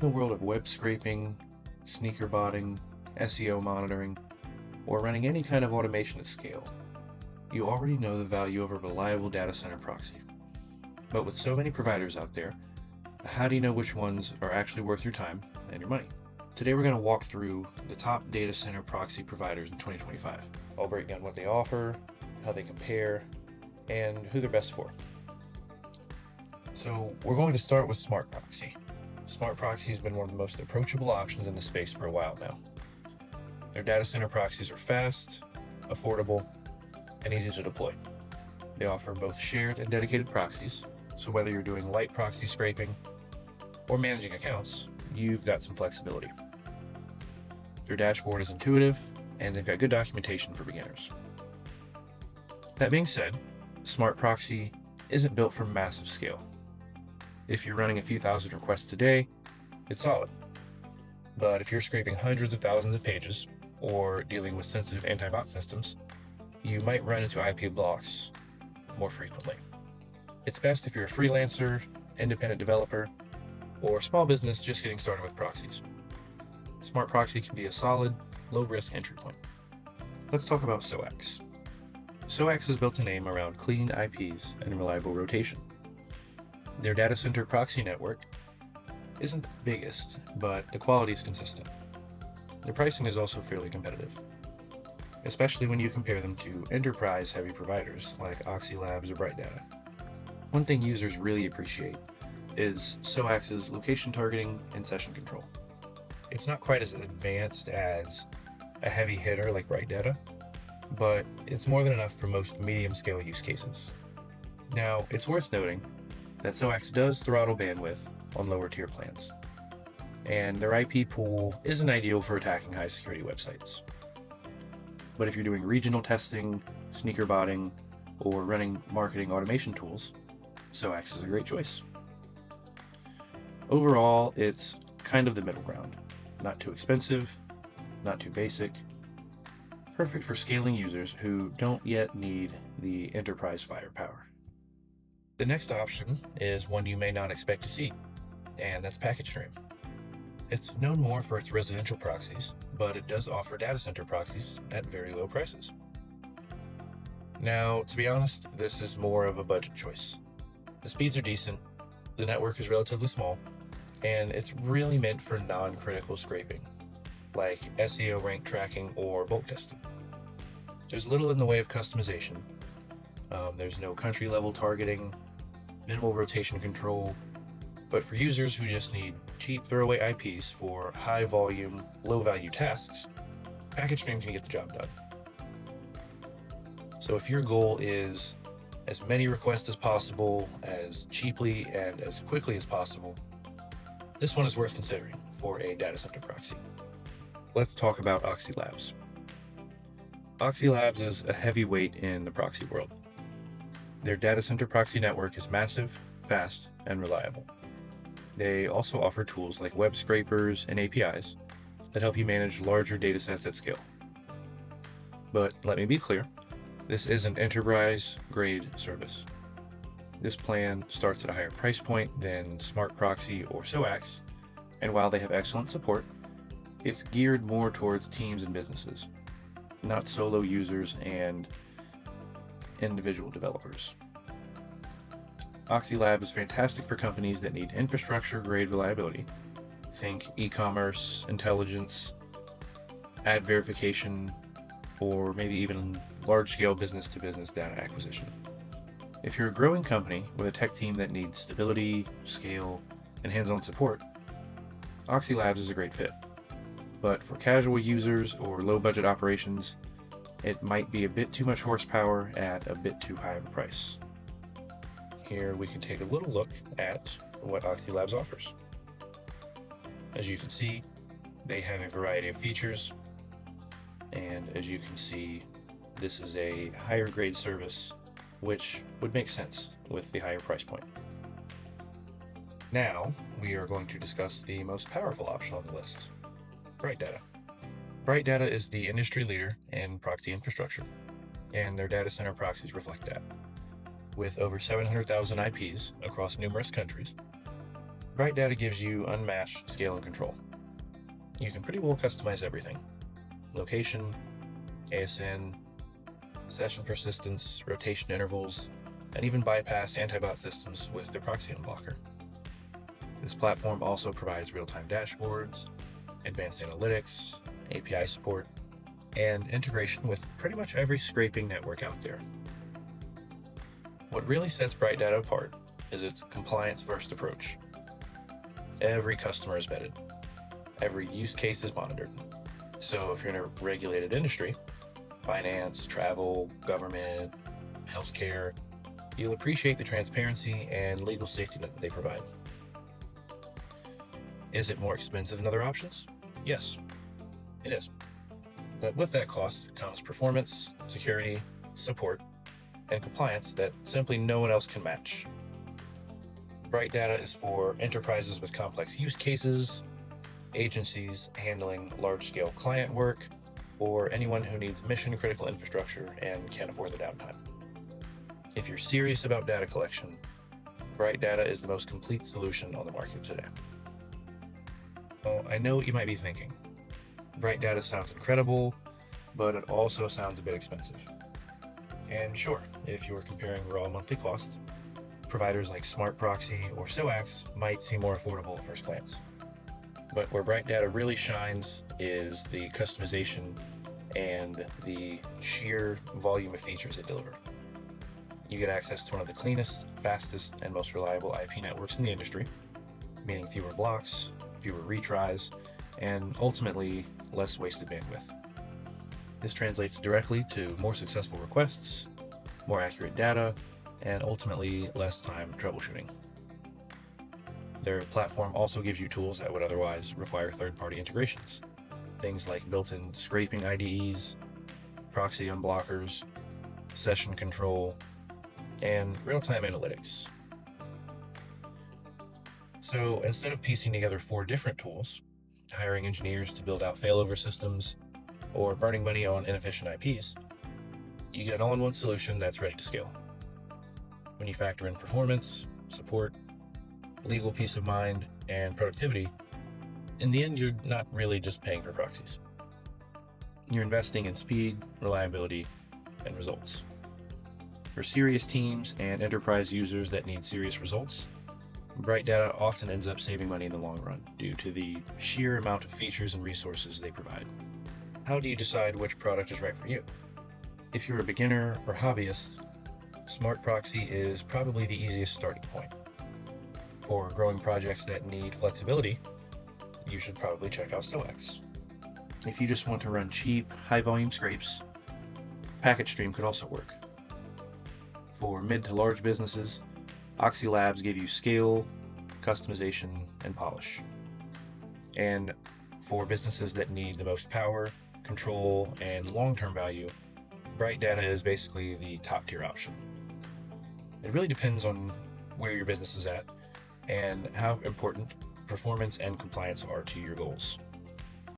In the world of web scraping, sneaker botting, SEO monitoring, or running any kind of automation at scale, you already know the value of a reliable data center proxy. But with so many providers out there, how do you know which ones are actually worth your time and your money? Today we're going to walk through the top data center proxy providers in 2025. I'll break down what they offer, how they compare, and who they're best for. So we're going to start with SmartProxy. SmartProxy has been one of the most approachable options in the space for a while now. Their data center proxies are fast, affordable, and easy to deploy. They offer both shared and dedicated proxies, so whether you're doing light proxy scraping or managing accounts, you've got some flexibility. Their dashboard is intuitive, and they've got good documentation for beginners. That being said, SmartProxy isn't built for massive scale. If you're running a few thousand requests a day, it's solid. But if you're scraping hundreds of thousands of pages or dealing with sensitive anti-bot systems, you might run into IP blocks more frequently. It's best if you're a freelancer, independent developer, or small business just getting started with proxies. SmartProxy can be a solid, low-risk entry point. Let's talk about SOAX. SOAX is built to name around clean IPs and reliable rotation. Their data center proxy network isn't the biggest, but the quality is consistent. Their pricing is also fairly competitive, especially when you compare them to enterprise-heavy providers like Oxylabs or BrightData. One thing users really appreciate is SOAX's location targeting and session control. It's not quite as advanced as a heavy hitter like BrightData, but it's more than enough for most medium-scale use cases. Now, it's worth noting that SOAX does throttle bandwidth on lower tier plans, and their IP pool isn't ideal for attacking high security websites. But if you're doing regional testing, sneaker botting, or running marketing automation tools, SOAX is a great choice. Overall, it's kind of the middle ground. Not too expensive, not too basic, perfect for scaling users who don't yet need the enterprise firepower. The next option is one you may not expect to see, and that's PacketStream. It's known more for its residential proxies, but it does offer data center proxies at very low prices. Now, to be honest, this is more of a budget choice. The speeds are decent, the network is relatively small, and it's really meant for non-critical scraping, like SEO rank tracking or bulk testing. There's little in the way of customization. There's no country level targeting, minimal rotation control, but for users who just need cheap throwaway IPs for high volume, low value tasks, PacketStream can get the job done. So if your goal is as many requests as possible, as cheaply and as quickly as possible, this one is worth considering for a data center proxy. Let's talk about Oxylabs. Oxylabs is a heavyweight in the proxy world. Their data center proxy network is massive, fast, and reliable. They also offer tools like web scrapers and APIs that help you manage larger datasets at scale. But let me be clear, this isn't enterprise-grade service. This plan starts at a higher price point than SmartProxy or SOAX, and while they have excellent support, it's geared more towards teams and businesses, not solo users and individual developers. Oxylab is fantastic for companies that need infrastructure-grade reliability. Think e-commerce, intelligence, ad verification, or maybe even large-scale business-to-business data acquisition. If you're a growing company with a tech team that needs stability, scale, and hands-on support, Oxylabs is a great fit. But for casual users or low-budget operations, it might be a bit too much horsepower at a bit too high of a price. Here we can take a little look at what Oxylabs offers. As you can see, they have a variety of features, and as you can see, this is a higher grade service, which would make sense with the higher price point. Now, we are going to discuss the most powerful option on the list, BrightData. BrightData is the industry leader in proxy infrastructure, and their data center proxies reflect that. With over 700,000 IPs across numerous countries, Bright Data gives you unmatched scale and control. You can pretty well customize everything: location, ASN, session persistence, rotation intervals, and even bypass anti-bot systems with the Proxy unblocker. This platform also provides real-time dashboards, advanced analytics, API support, and integration with pretty much every scraping network out there. What really sets Bright Data apart is its compliance-first approach. Every customer is vetted. Every use case is monitored. So if you're in a regulated industry, finance, travel, government, healthcare, you'll appreciate the transparency and legal safety net that they provide. Is it more expensive than other options? Yes, it is. But with that cost comes performance, security, support, and compliance that simply no one else can match. Bright Data is for enterprises with complex use cases, agencies handling large-scale client work, or anyone who needs mission-critical infrastructure and can't afford the downtime. If you're serious about data collection, Bright Data is the most complete solution on the market today. Well, I know what you might be thinking. Bright Data sounds incredible, but it also sounds a bit expensive. And sure, if you're comparing raw monthly costs, providers like SmartProxy or SOAX might seem more affordable at first glance. But where Bright Data really shines is the customization and the sheer volume of features it delivers. You get access to one of the cleanest, fastest, and most reliable IP networks in the industry, meaning fewer blocks, fewer retries, and ultimately less wasted bandwidth. This translates directly to more successful requests, more accurate data, and ultimately less time troubleshooting. Their platform also gives you tools that would otherwise require third-party integrations. Things like built-in scraping IDEs, proxy unblockers, session control, and real-time analytics. So instead of piecing together 4 different tools, hiring engineers to build out failover systems, or burning money on inefficient IPs, you get an all-in-one solution that's ready to scale. When you factor in performance, support, legal peace of mind, and productivity, in the end, you're not really just paying for proxies. You're investing in speed, reliability, and results. For serious teams and enterprise users that need serious results, Bright Data often ends up saving money in the long run due to the sheer amount of features and resources they provide. How do you decide which product is right for you? If you're a beginner or hobbyist, SmartProxy is probably the easiest starting point. For growing projects that need flexibility, you should probably check out SOAX. If you just want to run cheap, high-volume scrapes, PacketStream could also work. For mid to large businesses, Oxylabs give you scale, customization, and polish. And for businesses that need the most power, control, and long-term value, Bright Data is basically the top-tier option. It really depends on where your business is at and how important performance and compliance are to your goals.